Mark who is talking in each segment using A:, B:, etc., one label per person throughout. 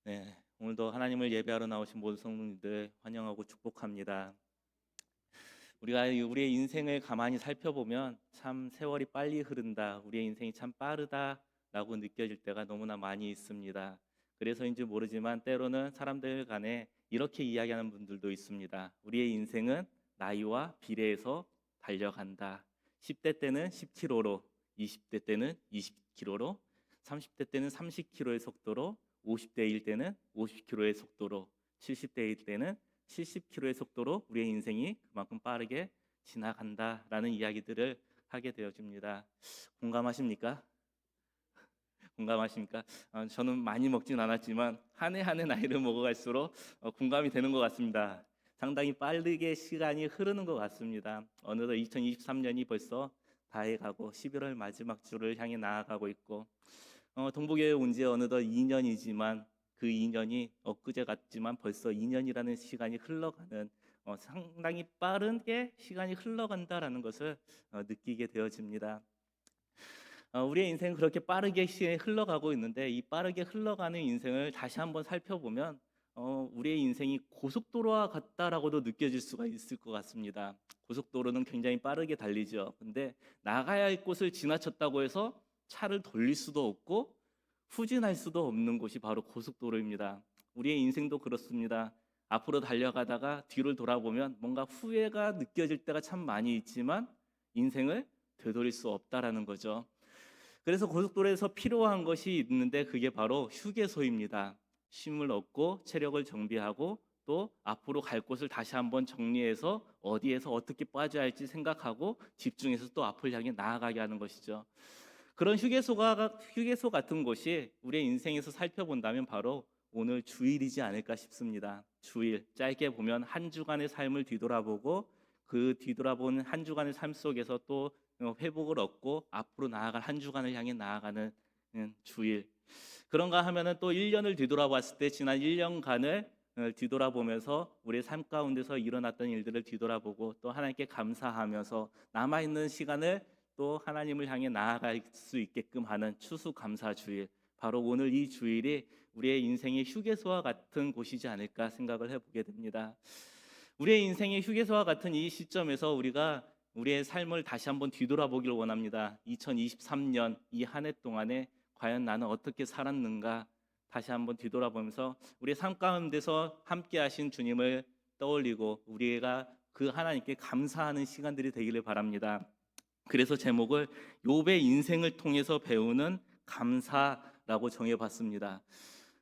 A: 네, 오늘도 하나님을 예배하러 나오신 모든 성도님들 환영하고 축복합니다. 우리가 우리의 인생을 가만히 살펴보면 참 세월이 빨리 흐른다, 우리의 인생이 참 빠르다라고 느껴질 때가 너무나 많이 있습니다. 그래서인지 모르지만 때로는 사람들 간에 이렇게 이야기하는 분들도 있습니다. 우리의 인생은 나이와 비례해서 달려간다. 10대 때는 10km로, 20대 때는 20km로, 30대 때는 30km의 속도로, 50대일 때는 50km의 속도로, 70대일 때는 70km의 속도로 우리의 인생이 그만큼 빠르게 지나간다라는 이야기들을 하게 되어집니다. 공감하십니까? 공감하십니까? 저는 많이 먹진 않았지만 한 해 한 해 나이를 먹어갈수록 공감이 되는 것 같습니다. 상당히 빠르게 시간이 흐르는 것 같습니다. 어느덧 2023년이 벌써 다해가고 11월 마지막 주를 향해 나아가고 있고 동북교회 온 지 어느덧 2년이지만 그 2년이 엊그제 같지만 벌써 2년이라는 시간이 흘러가는 상당히 빠르게 시간이 흘러간다라는 것을 느끼게 되어집니다. 우리의 인생은 그렇게 빠르게 시간이 흘러가고 있는데 이 빠르게 흘러가는 인생을 다시 한번 살펴보면 우리의 인생이 고속도로와 같다라고도 느껴질 수가 있을 것 같습니다. 고속도로는 굉장히 빠르게 달리죠. 근데 나가야 할 곳을 지나쳤다고 해서 차를 돌릴 수도 없고 후진할 수도 없는 곳이 바로 고속도로입니다. 우리의 인생도 그렇습니다. 앞으로 달려가다가 뒤를 돌아보면 뭔가 후회가 느껴질 때가 참 많이 있지만 인생을 되돌릴 수 없다라는 거죠. 그래서 고속도로에서 필요한 것이 있는데 그게 바로 휴게소입니다. 쉼을 얻고 체력을 정비하고 또 앞으로 갈 곳을 다시 한번 정리해서 어디에서 어떻게 빠져야 할지 생각하고 집중해서 또 앞을 향해 나아가게 하는 것이죠. 그런 휴게소 같은 곳이 우리의 인생에서 살펴본다면 바로 오늘 주일이지 않을까 싶습니다. 주일 짧게 보면 한 주간의 삶을 뒤돌아보고 그 뒤돌아본 한 주간의 삶 속에서 또 회복을 얻고 앞으로 나아갈 한 주간을 향해 나아가는 주일. 그런가 하면은 또 1년을 뒤돌아봤을 때 지난 1년간을 뒤돌아보면서 우리의 삶 가운데서 일어났던 일들을 뒤돌아보고 또 하나님께 감사하면서 남아있는 시간을 또 하나님을 향해 나아갈 수 있게끔 하는 추수감사주일, 바로 오늘 이 주일이 우리의 인생의 휴게소와 같은 곳이지 않을까 생각을 해보게 됩니다. 우리의 인생의 휴게소와 같은 이 시점에서 우리가 우리의 삶을 다시 한번 뒤돌아보기를 원합니다. 2023년 이 한 해 동안에 과연 나는 어떻게 살았는가 다시 한번 뒤돌아보면서 우리의 삶 가운데서 함께 하신 주님을 떠올리고 우리가 그 하나님께 감사하는 시간들이 되기를 바랍니다. 그래서 제목을 욥의 인생을 통해서 배우는 감사라고 정해봤습니다.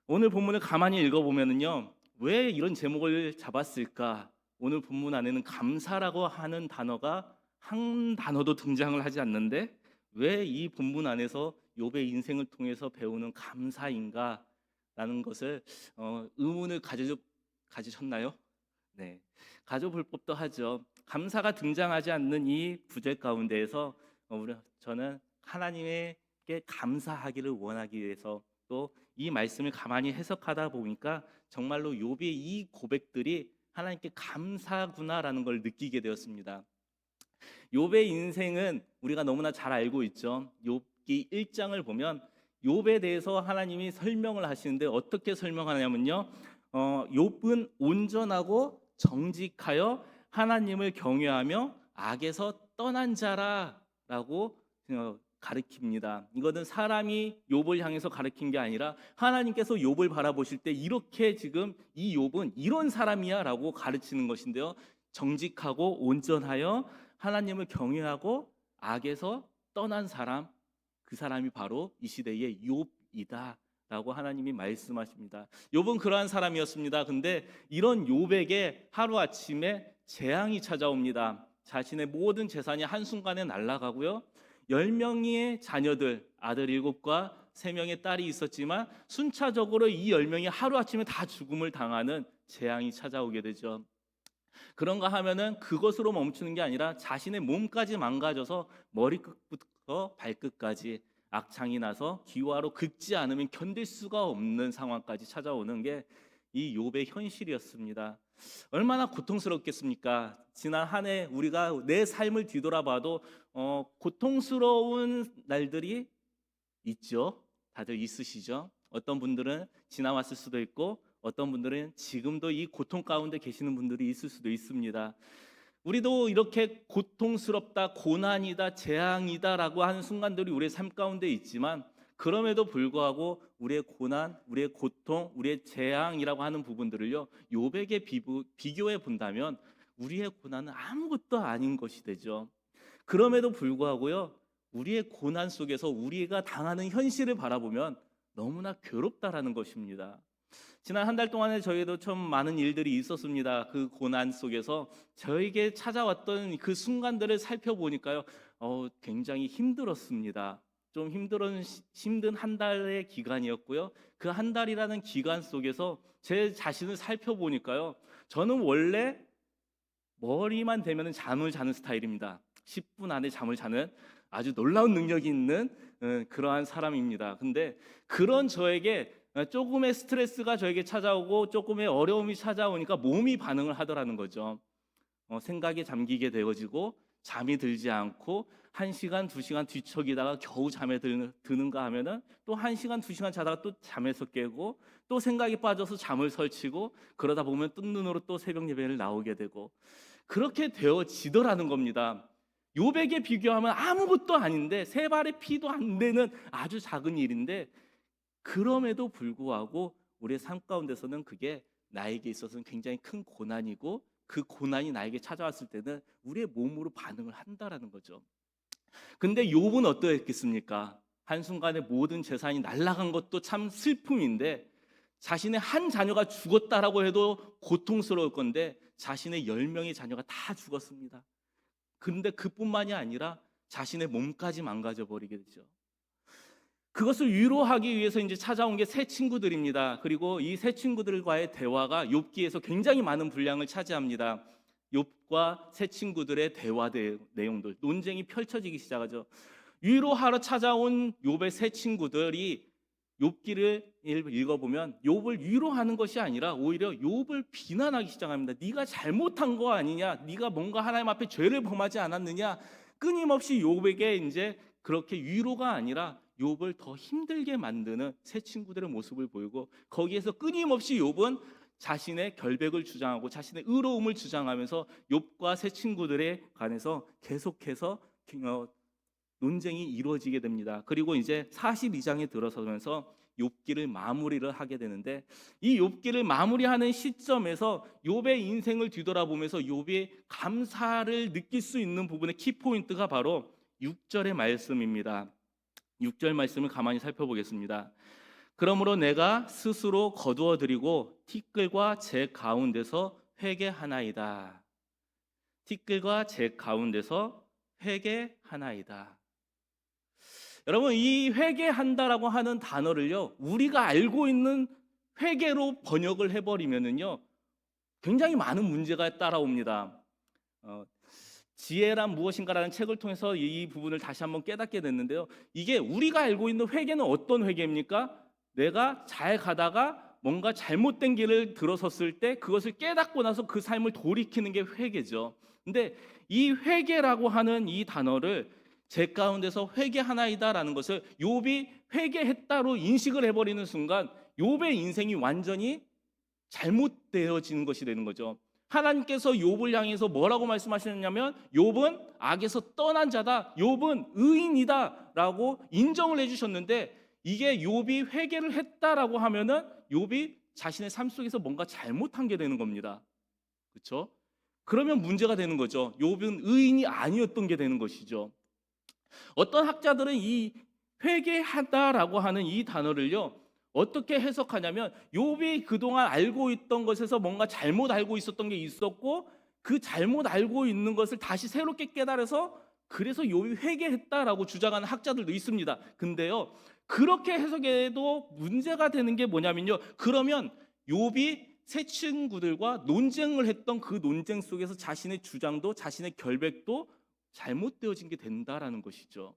A: 오늘 본문을 가만히 읽어보면요, 왜 이런 제목을 잡았을까? 오늘 본문 안에는 감사라고 하는 단어가 한 단어도 등장을 하지 않는데 왜 이 본문 안에서 욥의 인생을 통해서 배우는 감사인가? 라는 것을 의문을 가지셨나요? 네, 가져볼 법도 하죠. 감사가 등장하지 않는 이 구절 가운데에서 저는 하나님께 감사하기를 원하기 위해서 또 이 말씀을 가만히 해석하다 보니까 정말로 욥의 이 고백들이 하나님께 감사구나라는 걸 느끼게 되었습니다. 욥의 인생은 우리가 너무나 잘 알고 있죠. 욥기 1장을 보면 욥에 대해서 하나님이 설명을 하시는데 어떻게 설명하냐면요, 욥은 온전하고 정직하여 하나님을 경외하며 악에서 떠난 자라라고 가르칩니다. 이거는 사람이 욥을 향해서 가르친 게 아니라 하나님께서 욥을 바라보실 때 이렇게 지금 이 욥은 이런 사람이야라고 가르치는 것인데요. 정직하고 온전하여 하나님을 경외하고 악에서 떠난 사람, 그 사람이 바로 이 시대의 욥이다 라고 하나님이 말씀하십니다. 욥은 그러한 사람이었습니다. 근데 이런 욥에게 하루아침에 재앙이 찾아옵니다. 자신의 모든 재산이 한순간에 날아가고요, 10명의 자녀들, 아들 7과 3명의 딸이 있었지만 순차적으로 이 10명이 하루아침에 다 죽음을 당하는 재앙이 찾아오게 되죠. 그런가 하면은 그것으로 멈추는 게 아니라 자신의 몸까지 망가져서 머리끝부터 발끝까지 악창이 나서 기와로 긁지 않으면 견딜 수가 없는 상황까지 찾아오는 게 이 욥의 현실이었습니다. 얼마나 고통스럽겠습니까? 지난 한 해 우리가 내 삶을 뒤돌아봐도 고통스러운 날들이 있죠. 다들 있으시죠? 어떤 분들은 지나왔을 수도 있고 어떤 분들은 지금도 이 고통 가운데 계시는 분들이 있을 수도 있습니다. 우리도 이렇게 고통스럽다, 고난이다, 재앙이다라고 하는 순간들이 우리의 삶 가운데 있지만 그럼에도 불구하고 우리의 고난, 우리의 고통, 우리의 재앙이라고 하는 부분들을요 욥에게 비교해 본다면 우리의 고난은 아무것도 아닌 것이 되죠. 그럼에도 불구하고요 우리의 고난 속에서 우리가 당하는 현실을 바라보면 너무나 괴롭다라는 것입니다. 지난 한 달 동안에 저희도 참 많은 일들이 있었습니다. 그 고난 속에서 저에게 찾아왔던 그 순간들을 살펴보니까요, 굉장히 힘들었습니다. 좀 힘든 한 달의 기간이었고요. 그 한 달이라는 기간 속에서 제 자신을 살펴보니까요, 저는 원래 머리만 대면 잠을 자는 스타일입니다. 10분 안에 잠을 자는 아주 놀라운 능력이 있는 그러한 사람입니다. 근데 그런 저에게 조금의 스트레스가 저에게 찾아오고 조금의 어려움이 찾아오니까 몸이 반응을 하더라는 거죠. 생각에 잠기게 되어지고 잠이 들지 않고 1시간, 2시간 뒤척이다가 겨우 잠에 드는가 하면은 또 1시간, 2시간 자다가 또 잠에서 깨고 또 생각이 빠져서 잠을 설치고 그러다 보면 뜬 눈으로 또 새벽 예배를 나오게 되고 그렇게 되어지더라는 겁니다. 욥에게 비교하면 아무것도 아닌데 세 발의 피도 안 되는 아주 작은 일인데 그럼에도 불구하고 우리의 삶 가운데서는 그게 나에게 있어서는 굉장히 큰 고난이고 그 고난이 나에게 찾아왔을 때는 우리의 몸으로 반응을 한다라는 거죠. 근데 욥은 어떠했겠습니까? 한순간에 모든 재산이 날아간 것도 참 슬픔인데 자신의 한 자녀가 죽었다라고 해도 고통스러울 건데 자신의 10명의 자녀가 다 죽었습니다. 그런데 그뿐만이 아니라 자신의 몸까지 망가져 버리게 되죠. 그것을 위로하기 위해서 이제 찾아온 게 새 친구들입니다. 그리고 이 새 친구들과의 대화가 욥기에서 굉장히 많은 분량을 차지합니다. 욥과 새 친구들의 대화 내용들, 논쟁이 펼쳐지기 시작하죠. 위로하러 찾아온 욥의 새 친구들이 욥기를 읽어보면 욥을 위로하는 것이 아니라 오히려 욥을 비난하기 시작합니다. 네가 잘못한 거 아니냐? 네가 뭔가 하나님 앞에 죄를 범하지 않았느냐? 끊임없이 욥에게 이제 그렇게 위로가 아니라 욥을 더 힘들게 만드는 새 친구들의 모습을 보이고 거기에서 끊임없이 욥은 자신의 결백을 주장하고 자신의 의로움을 주장하면서 욥과 새 친구들에 관해서 계속해서 논쟁이 이루어지게 됩니다. 그리고 이제 42장에 들어서면서 욥기를 마무리를 하게 되는데 이 욥기를 마무리하는 시점에서 욥의 인생을 뒤돌아보면서 욥이 감사를 느낄 수 있는 부분의 키포인트가 바로 6절의 말씀입니다. 6절 말씀을 가만히 살펴보겠습니다. 그러므로 내가 스스로 거두어 드리고 티끌과 제 가운데서 회개하나이다. 티끌과 제 가운데서 회개하나이다. 여러분 이 회개한다라고 하는 단어를요 우리가 알고 있는 회개로 번역을 해버리면은요 굉장히 많은 문제가 따라옵니다. 지혜란 무엇인가라는 책을 통해서 이 부분을 다시 한번 깨닫게 됐는데요. 이게 우리가 알고 있는 회개는 어떤 회개입니까? 내가 잘 가다가 뭔가 잘못된 길을 들어섰을 때 그것을 깨닫고 나서 그 삶을 돌이키는 게 회개죠. 근데 이 회개라고 하는 이 단어를 제 가운데서 회개하나이다라는 것을 욥이 회개했다로 인식을 해버리는 순간 욥의 인생이 완전히 잘못되어지는 것이 되는 거죠. 하나님께서 욥을 향해서 뭐라고 말씀하셨냐면 욥은 악에서 떠난 자다. 욥은 의인이다라고 인정을 해주셨는데 이게 욥이 회개를 했다라고 하면은 욥이 자신의 삶 속에서 뭔가 잘못한 게 되는 겁니다. 그렇죠? 그러면 문제가 되는 거죠. 욥은 의인이 아니었던 게 되는 것이죠. 어떤 학자들은 이 회개하다라고 하는 이 단어를요 어떻게 해석하냐면 욥이 그동안 알고 있던 것에서 뭔가 잘못 알고 있었던 게 있었고 그 잘못 알고 있는 것을 다시 새롭게 깨달아서 그래서 욥이 회개했다라고 주장하는 학자들도 있습니다. 근데요 그렇게 해석해도 문제가 되는 게 뭐냐면요 그러면 욥이 새 친구들과 논쟁을 했던 그 논쟁 속에서 자신의 주장도 자신의 결백도 잘못되어진 게 된다라는 것이죠.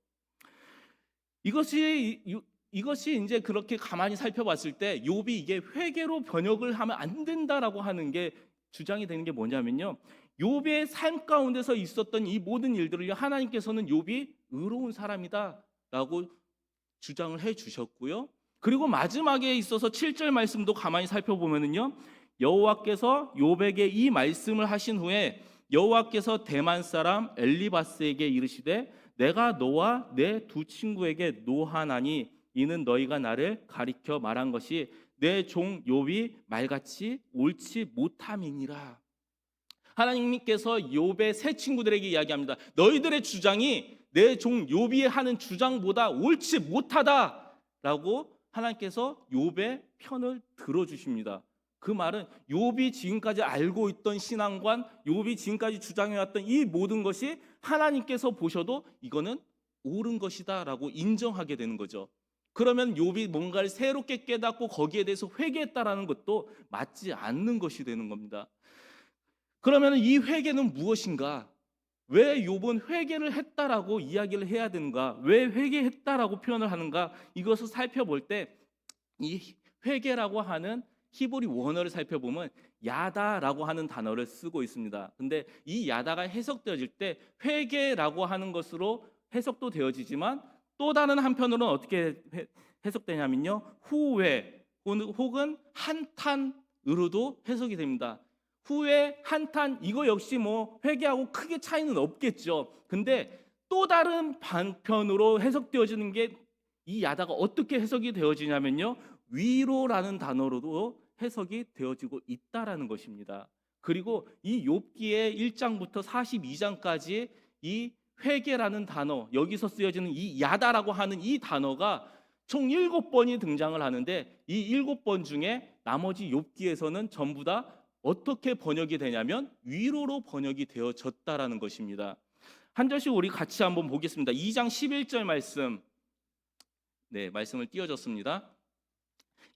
A: 이것이 이제 그렇게 가만히 살펴봤을 때 욥이 이게 회개로 번역을 하면 안 된다라고 하는 게 주장이 되는 게 뭐냐면요. 욥의 삶 가운데서 있었던 이 모든 일들을 하나님께서는 욥이 의로운 사람이다라고 주장을 해 주셨고요. 그리고 마지막에 있어서 7절 말씀도 가만히 살펴보면은요, 여호와께서 욥에게 이 말씀을 하신 후에 여호와께서 대만 사람 엘리바스에게 이르시되 내가 너와 내 두 친구에게 노하나니 이는 너희가 나를 가리켜 말한 것이 내 종 욥이 말같이 옳지 못함이니라. 하나님께서 욥의 세 친구들에게 이야기합니다. 너희들의 주장이 내 종 욥이 하는 주장보다 옳지 못하다라고 하나님께서 욥의 편을 들어주십니다. 그 말은 욥이 지금까지 알고 있던 신앙관, 욥이 지금까지 주장해왔던 이 모든 것이 하나님께서 보셔도 이거는 옳은 것이다라고 인정하게 되는 거죠. 그러면 욥이 뭔가를 새롭게 깨닫고 거기에 대해서 회개했다라는 것도 맞지 않는 것이 되는 겁니다. 그러면 이 회개는 무엇인가? 왜 욥은 회개를 했다라고 이야기를 해야 되는가? 왜 회개했다라고 표현을 하는가? 이것을 살펴볼 때 이 회개라고 하는 히브리 원어를 살펴보면 야다라고 하는 단어를 쓰고 있습니다. 근데 이 야다가 해석되어질 때 회개라고 하는 것으로 해석도 되어지지만 또 다른 한편으로는 어떻게 해석되냐면요, 후회 혹은 한탄으로도 해석이 됩니다. 후회, 한탄, 이거 역시 뭐 회개하고 크게 차이는 없겠죠. 근데 또 다른 반편으로 해석되어지는 게 이 야다가 어떻게 해석이 되어지냐면요, 위로라는 단어로도 해석이 되어지고 있다라는 것입니다. 그리고 이 욥기의 1장부터 42장까지 이 회개라는 단어, 여기서 쓰여지는 이 야다라고 하는 이 단어가 총 7번이 등장을 하는데 이 7번 중에 나머지 욥기에서는 전부 다 어떻게 번역이 되냐면 위로로 번역이 되어졌다라는 것입니다. 한 절씩 우리 같이 한번 보겠습니다. 2장 11절 말씀, 말씀을 띄워줬습니다.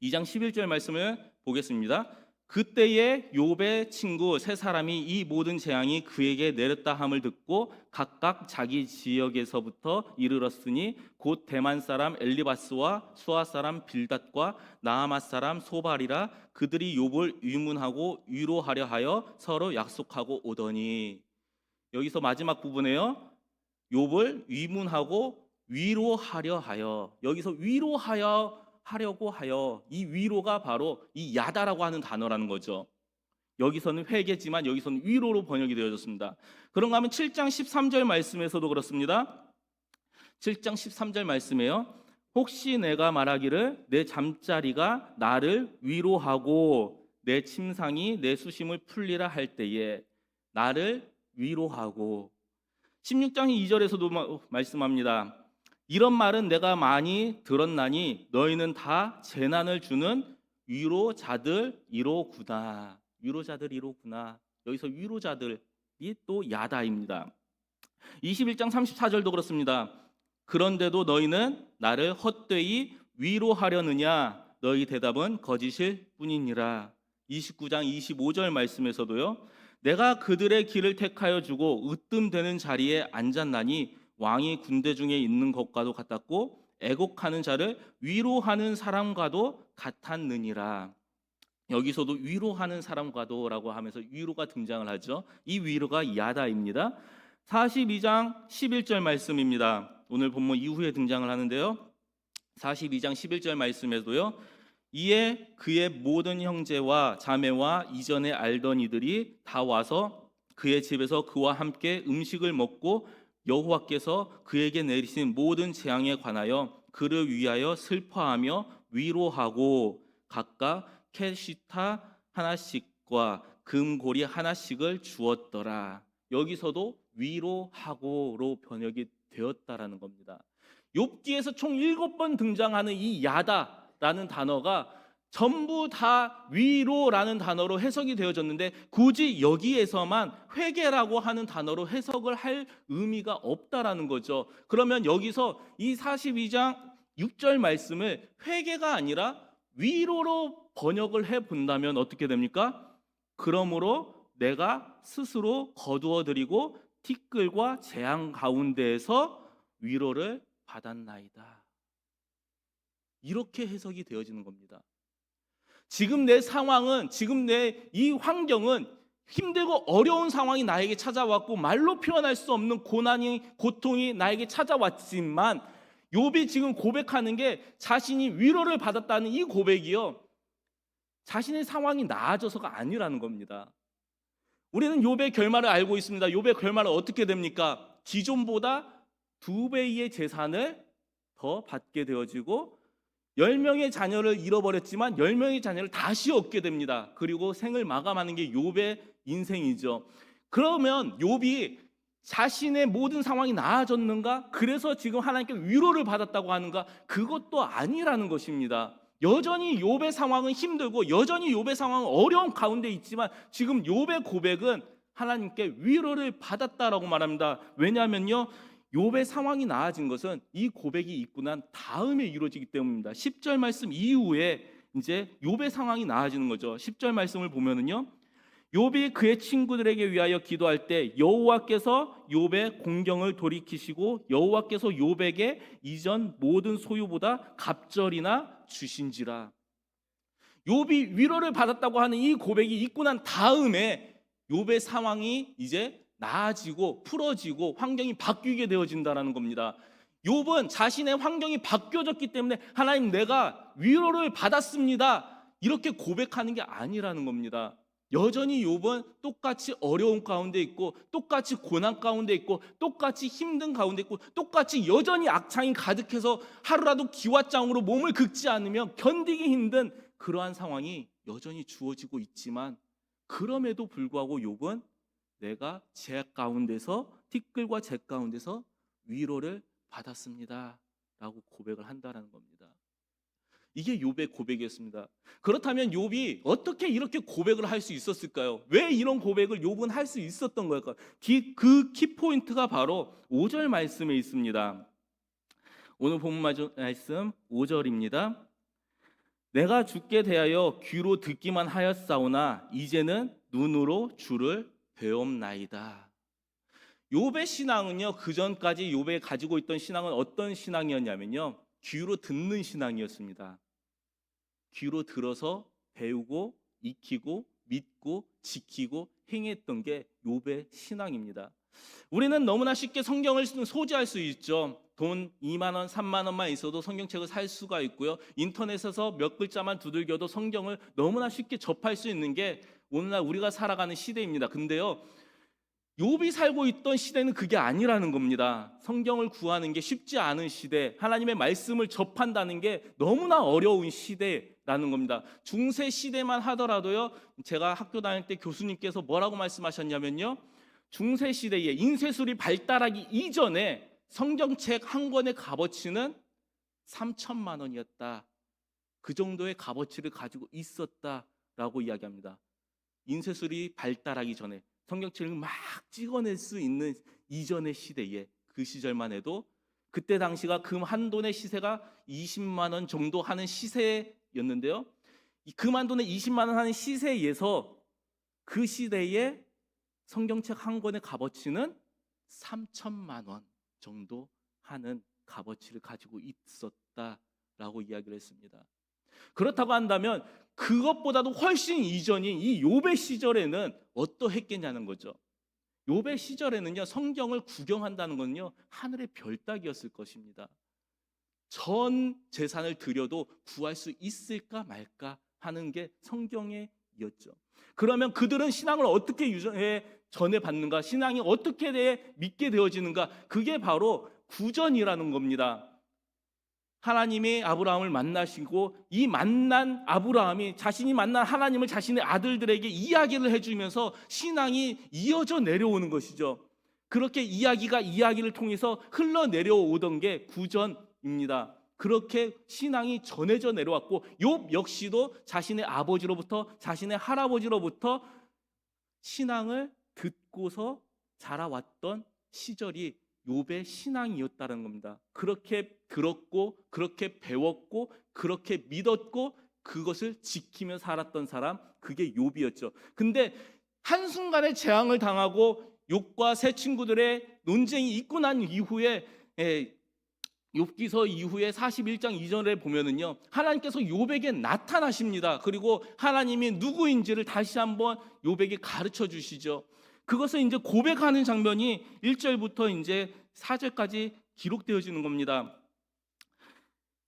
A: 2장 11절 말씀을 보겠습니다. 그때에 욥의 친구 세 사람이 이 모든 재앙이 그에게 내렸다 함을 듣고 각각 자기 지역에서부터 이르렀으니 곧 대만 사람 엘리바스와 수아 사람 빌닷과 나아마 사람 소발이라. 그들이 욥을 위문하고 위로하려 하여 서로 약속하고 오더니. 여기서 마지막 부분에요, 욥을 위문하고 위로하려 하여, 여기서 하려고 하여, 이 위로가 바로 이 야다라고 하는 단어라는 거죠. 여기서는 회개지만 여기서는 위로로 번역이 되어졌습니다. 그런가 하면 7장 13절 말씀에서도 그렇습니다. 7장 13절 말씀에요, 혹시 내가 말하기를 내 잠자리가 나를 위로하고 내 침상이 내 수심을 풀리라 할 때에, 나를 위로하고. 16장 2절에서도 말씀합니다. 이런 말은 내가 많이 들었나니 너희는 다 재난을 주는 위로자들이로구나. 위로자들이로구나. 여기서 위로자들이 또 야다입니다. 21장 34절도 그렇습니다. 그런데도 너희는 나를 헛되이 위로하려느냐? 너희 대답은 거짓일 뿐이니라. 29장 25절 말씀에서도요, 내가 그들의 길을 택하여 주고 으뜸되는 자리에 앉았나니 왕이 군대 중에 있는 것과도 같았고 애곡하는 자를 위로하는 사람과도 같았느니라. 여기서도 위로하는 사람과도라고 하면서 위로가 등장을 하죠. 이 위로가 야다입니다. 42장 11절 말씀입니다. 오늘 본문 이후에 등장을 하는데요, 42장 11절 말씀에도요, 이에 그의 모든 형제와 자매와 이전에 알던 이들이 다 와서 그의 집에서 그와 함께 음식을 먹고 여호와께서 그에게 내리신 모든 재앙에 관하여 그를 위하여 슬퍼하며 위로하고 각각 캐시타 하나씩과 금고리 하나씩을 주었더라. 여기서도 위로하고로 번역이 되었다라는 겁니다. 욥기에서 총 7번 등장하는 이 야다라는 단어가 전부 다 위로라는 단어로 해석이 되어졌는데 굳이 여기에서만 회개라고 하는 단어로 해석을 할 의미가 없다라는 거죠. 그러면 여기서 이 42장 6절 말씀을 회개가 아니라 위로로 번역을 해본다면 어떻게 됩니까? 그러므로 내가 스스로 거두어 드리고 티끌과 재앙 가운데에서 위로를 받았나이다. 이렇게 해석이 되어지는 겁니다. 지금 내 상황은, 지금 내 이 환경은 힘들고 어려운 상황이 나에게 찾아왔고 말로 표현할 수 없는 고난이, 고통이 나에게 찾아왔지만 욥이 지금 고백하는 게 자신이 위로를 받았다는 이 고백이요, 자신의 상황이 나아져서가 아니라는 겁니다. 우리는 욥의 결말을 알고 있습니다. 욥의 결말은 어떻게 됩니까? 기존보다 2배의 재산을 더 받게 되어지고 10명의 자녀를 잃어버렸지만 10명의 자녀를 다시 얻게 됩니다. 그리고 생을 마감하는 게 욥의 인생이죠. 그러면 욥이 자신의 모든 상황이 나아졌는가? 그래서 지금 하나님께 위로를 받았다고 하는가? 그것도 아니라는 것입니다. 여전히 욥의 상황은 힘들고 여전히 욥의 상황은 어려운 가운데 있지만 지금 욥의 고백은 하나님께 위로를 받았다라고 말합니다. 왜냐하면요, 욥의 상황이 나아진 것은 이 고백이 있고 난 다음에 이루어지기 때문입니다. 10절 말씀 이후에 이제 욥의 상황이 나아지는 거죠. 10절 말씀을 보면은요, 욥이 그의 친구들에게 위하여 기도할 때 여호와께서 욥의 공경을 돌이키시고 여호와께서 욥에게 이전 모든 소유보다 갑절이나 주신지라. 욥이 위로를 받았다고 하는 이 고백이 있고 난 다음에 욥의 상황이 이제 나아지고 풀어지고 환경이 바뀌게 되어진다라는 겁니다. 욥은 자신의 환경이 바뀌어졌기 때문에 하나님, 내가 위로를 받았습니다, 이렇게 고백하는 게 아니라는 겁니다. 여전히 욥은 똑같이 어려운 가운데 있고 똑같이 고난 가운데 있고 똑같이 힘든 가운데 있고 똑같이 여전히 악창이 가득해서 하루라도 기왓장으로 몸을 긁지 않으면 견디기 힘든 그러한 상황이 여전히 주어지고 있지만, 그럼에도 불구하고 욥은 내가 제 가운데서, 티끌과 제 가운데서 위로를 받았습니다 라고 고백을 한다는 겁니다. 이게 욥의 고백이었습니다. 그렇다면 욥이 어떻게 이렇게 고백을 할 수 있었을까요? 왜 이런 고백을 욥은 할 수 있었던 걸까요? 그 키포인트가 바로 5절 말씀에 있습니다. 오늘 본문 말씀 5절입니다. 내가 주께 대하여 귀로 듣기만 하였사오나 이제는 눈으로 주를 배움나이다. 욥의 신앙은요, 그 전까지 욥이 가지고 있던 신앙은 어떤 신앙이었냐면요, 귀로 듣는 신앙이었습니다. 귀로 들어서 배우고 익히고 믿고 지키고 행했던 게 욥의 신앙입니다. 우리는 너무나 쉽게 성경을 소지할 수 있죠. 돈 2만 원, 3만 원만 있어도 성경책을 살 수가 있고요. 인터넷에서 몇 글자만 두들겨도 성경을 너무나 쉽게 접할 수 있는 게 오늘날 우리가 살아가는 시대입니다. 근데요, 욥이 살고 있던 시대는 그게 아니라는 겁니다. 성경을 구하는 게 쉽지 않은 시대, 하나님의 말씀을 접한다는 게 너무나 어려운 시대라는 겁니다. 중세 시대만 하더라도요, 제가 학교 다닐 때 교수님께서 뭐라고 말씀하셨냐면요, 중세 시대에 인쇄술이 발달하기 이전에 성경책 한 권의 값어치는 3천만 원이었다. 그 정도의 값어치를 가지고 있었다라고 이야기합니다. 인쇄술이 발달하기 전에 성경책을 막 찍어낼 수 있는 이전의 시대에, 그 시절만 해도 그때 당시가 금 한 돈의 시세가 20만 원 정도 하는 시세였는데요, 이 금 한 돈에 20만 원 하는 시세에서 그 시대에 성경책 한 권의 값어치는 3천만 원 정도 하는 값어치를 가지고 있었다라고 이야기를 했습니다. 그렇다고 한다면 그것보다도 훨씬 이전인 이 욥의 시절에는 어떠했겠냐는 거죠. 욥의 시절에는요, 성경을 구경한다는 건요, 하늘의 별 따기였을 것입니다. 전 재산을 들여도 구할 수 있을까 말까 하는 게 성경이었죠. 그러면 그들은 신앙을 어떻게 전해받는가, 신앙이 어떻게 믿게 되어지는가, 그게 바로 구전이라는 겁니다. 하나님이 아브라함을 만나시고 이 만난 아브라함이 자신이 만난 하나님을 자신의 아들들에게 이야기를 해주면서 신앙이 이어져 내려오는 것이죠. 그렇게 이야기를 통해서 흘러내려오던 게 구전입니다. 그렇게 신앙이 전해져 내려왔고, 욥 역시도 자신의 아버지로부터, 자신의 할아버지로부터 신앙을 듣고서 자라왔던 시절이 욥의 신앙이었다는 겁니다. 그렇게 들었고, 그렇게 배웠고, 그렇게 믿었고, 그것을 지키며 살았던 사람, 그게 욥이었죠. 근데 한순간에 재앙을 당하고 욥과 세 친구들의 논쟁이 있고 난 이후에, 욥기서 이후에 41장 이전에 보면은요, 하나님께서 욥에게 나타나십니다. 그리고 하나님이 누구인지를 다시 한번 욥에게 가르쳐 주시죠. 그것을 이제 고백하는 장면이 1절부터 이제 4절까지 기록되어지는 겁니다.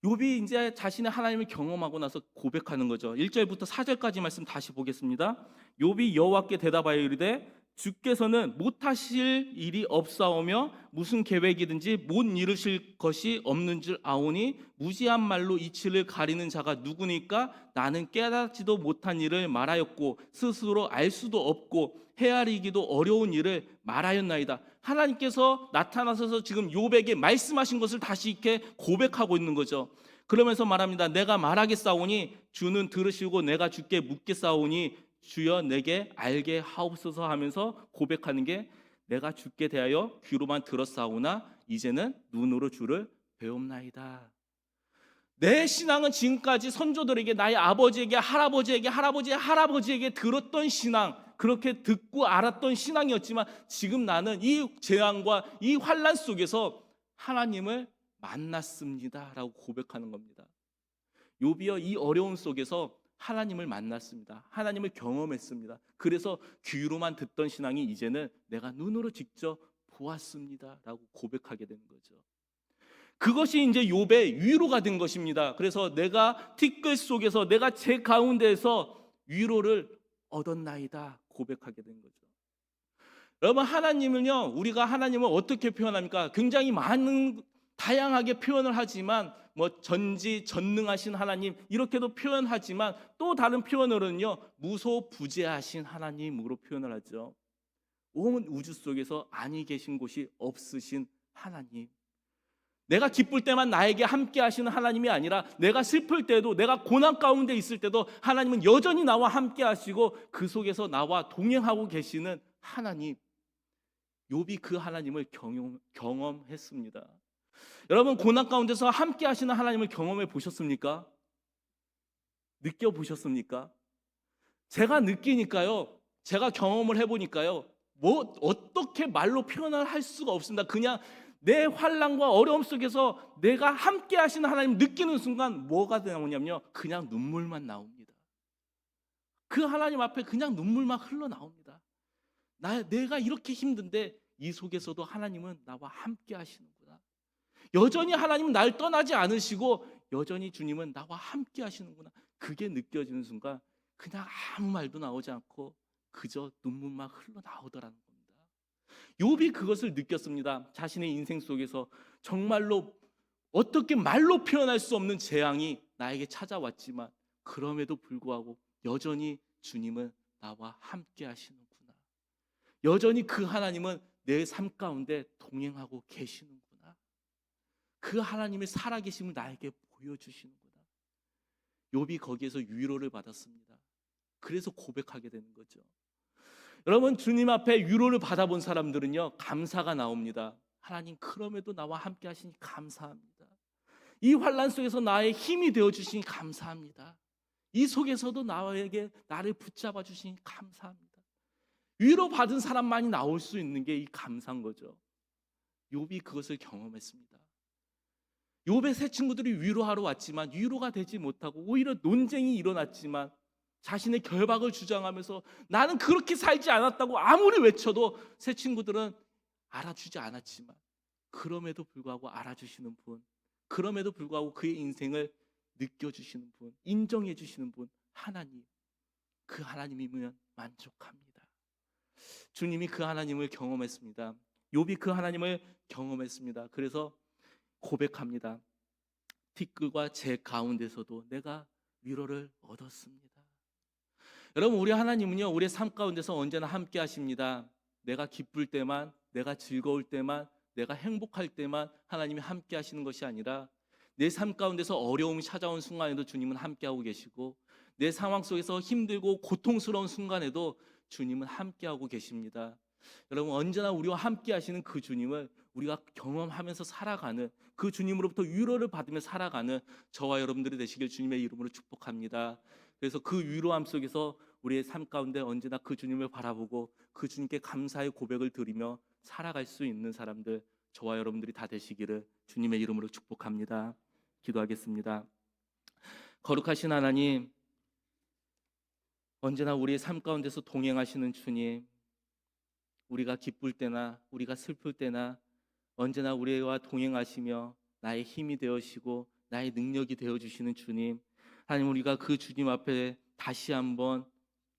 A: 욥이 이제 자신의 하나님을 경험하고 나서 고백하는 거죠. 1절부터 4절까지 말씀 다시 보겠습니다. 욥이 여호와께 대답하여 이르되 주께서는 못하실 일이 없사오며 무슨 계획이든지 못 이루실 것이 없는 줄 아오니 무지한 말로 이치를 가리는 자가 누구니까? 나는 깨닫지도 못한 일을 말하였고 스스로 알 수도 없고 헤아리기도 어려운 일을 말하였나이다. 하나님께서 나타나셔서 지금 욥에게 말씀하신 것을 다시 이렇게 고백하고 있는 거죠. 그러면서 말합니다. 내가 말하겠사오니 주는 들으시고 내가 주께 묻겠사오니 주여 내게 알게 하옵소서 하면서 고백하는 게 내가 주께 대하여 귀로만 들었사오나 이제는 눈으로 주를 배움나이다. 내 신앙은 지금까지 선조들에게 나의 아버지에게 할아버지에게 할아버지의 할아버지에게 들었던 신앙, 그렇게 듣고 알았던 신앙이었지만 지금 나는 이 재앙과 이 환난 속에서 하나님을 만났습니다라고 고백하는 겁니다. 욥이여 이 어려움 속에서 하나님을 만났습니다. 하나님을 경험했습니다. 그래서 귀로만 듣던 신앙이 이제는 내가 눈으로 직접 보았습니다라고 고백하게 되는 거죠. 그것이 이제 욥의 위로가 된 것입니다. 그래서 내가 티끌 속에서 내가 제 가운데에서 위로를 얻었나이다 고백하게 된 거죠. 여러분 하나님은요, 우리가 하나님을 어떻게 표현합니까? 굉장히 많은 다양하게 표현을 하지만 뭐 전지전능하신 하나님 이렇게도 표현하지만 또 다른 표현으로는요 무소부재하신 하나님으로 표현을 하죠. 온 우주 속에서 아니 계신 곳이 없으신 하나님. 내가 기쁠 때만 나에게 함께 하시는 하나님이 아니라 내가 슬플 때도 내가 고난 가운데 있을 때도 하나님은 여전히 나와 함께 하시고 그 속에서 나와 동행하고 계시는 하나님. 욥이 그 하나님을 경험했습니다. 여러분 고난 가운데서 함께 하시는 하나님을 경험해 보셨습니까? 느껴보셨습니까? 제가 느끼니까요, 제가 경험을 해보니까요, 뭐 어떻게 말로 표현을 할 수가 없습니다. 그냥 내 환난과 어려움 속에서 내가 함께 하시는 하나님 느끼는 순간 뭐가 나오냐면요, 그냥 눈물만 나옵니다. 그 하나님 앞에 그냥 눈물만 흘러나옵니다. 내가 이렇게 힘든데 이 속에서도 하나님은 나와 함께 하시는구나. 여전히 하나님은 날 떠나지 않으시고 여전히 주님은 나와 함께 하시는구나. 그게 느껴지는 순간 그냥 아무 말도 나오지 않고 그저 눈물만 흘러나오더라는 겁니다. 욥이 그것을 느꼈습니다. 자신의 인생 속에서 정말로 어떻게 말로 표현할 수 없는 재앙이 나에게 찾아왔지만 그럼에도 불구하고 여전히 주님은 나와 함께 하시는구나. 여전히 그 하나님은 내 삶 가운데 동행하고 계시는구나. 그 하나님의 살아계심을 나에게 보여주시는구나. 욥이 거기에서 위로를 받았습니다. 그래서 고백하게 되는 거죠. 여러분 주님 앞에 위로를 받아본 사람들은요 감사가 나옵니다. 하나님 그럼에도 나와 함께 하시니 감사합니다. 이 환난 속에서 나의 힘이 되어주시니 감사합니다. 이 속에서도 나를 붙잡아 주시니 감사합니다. 위로받은 사람만이 나올 수 있는 게 이 감사인 거죠. 욥이 그것을 경험했습니다. 욥의 세 친구들이 위로하러 왔지만 위로가 되지 못하고 오히려 논쟁이 일어났지만 자신의 결박을 주장하면서 나는 그렇게 살지 않았다고 아무리 외쳐도 세 친구들은 알아주지 않았지만 그럼에도 불구하고 알아주시는 분, 그럼에도 불구하고 그의 인생을 느껴주시는 분, 인정해 주시는 분, 하나님. 그 하나님이면 만족합니다. 주님이 그 하나님을 경험했습니다. 욥이 그 하나님을 경험했습니다. 그래서 고백합니다. 티끌과 제 가운데서도 내가 위로를 얻었습니다. 여러분 우리 하나님은요 우리의 삶 가운데서 언제나 함께 하십니다. 내가 기쁠 때만, 내가 즐거울 때만, 내가 행복할 때만 하나님이 함께 하시는 것이 아니라 내 삶 가운데서 어려움이 찾아온 순간에도 주님은 함께하고 계시고 내 상황 속에서 힘들고 고통스러운 순간에도 주님은 함께하고 계십니다. 여러분 언제나 우리와 함께 하시는 그 주님을 우리가 경험하면서 살아가는, 그 주님으로부터 위로를 받으며 살아가는 저와 여러분들이 되시길 주님의 이름으로 축복합니다. 그래서 그 위로함 속에서 우리의 삶 가운데 언제나 그 주님을 바라보고 그 주님께 감사의 고백을 드리며 살아갈 수 있는 사람들 저와 여러분들이 다 되시기를 주님의 이름으로 축복합니다. 기도하겠습니다. 거룩하신 하나님, 언제나 우리의 삶 가운데서 동행하시는 주님, 우리가 기쁠 때나 우리가 슬플 때나 언제나 우리와 동행하시며 나의 힘이 되어시고 나의 능력이 되어 주시는 주님, 하나님, 우리가 그 주님 앞에 다시 한번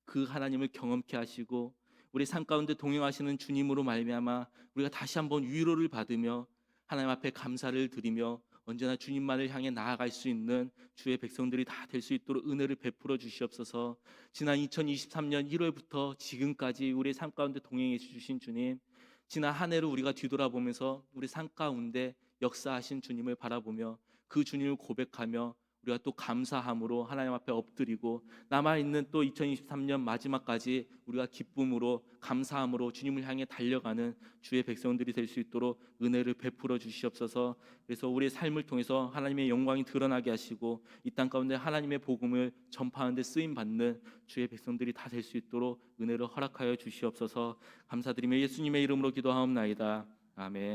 A: 그 하나님을 경험케 하시고 우리 삶 가운데 동행하시는 주님으로 말미암아 우리가 다시 한번 위로를 받으며 하나님 앞에 감사를 드리며 언제나 주님만을 향해 나아갈 수 있는 주의 백성들이 다 될 수 있도록 은혜를 베풀어 주시옵소서. 지난 2023년 1월부터 지금까지 우리 삶 가운데 동행해 주신 주님, 지난 한 해를 우리가 뒤돌아보면서 우리 삶 가운데 역사하신 주님을 바라보며 그 주님을 고백하며 우리가 또 감사함으로 하나님 앞에 엎드리고 남아있는 또 2023년 마지막까지 우리가 기쁨으로 감사함으로 주님을 향해 달려가는 주의 백성들이 될 수 있도록 은혜를 베풀어 주시옵소서. 그래서 우리의 삶을 통해서 하나님의 영광이 드러나게 하시고 이 땅 가운데 하나님의 복음을 전파하는 데 쓰임 받는 주의 백성들이 다 될 수 있도록 은혜를 허락하여 주시옵소서. 감사드리며 예수님의 이름으로 기도하옵나이다. 아멘.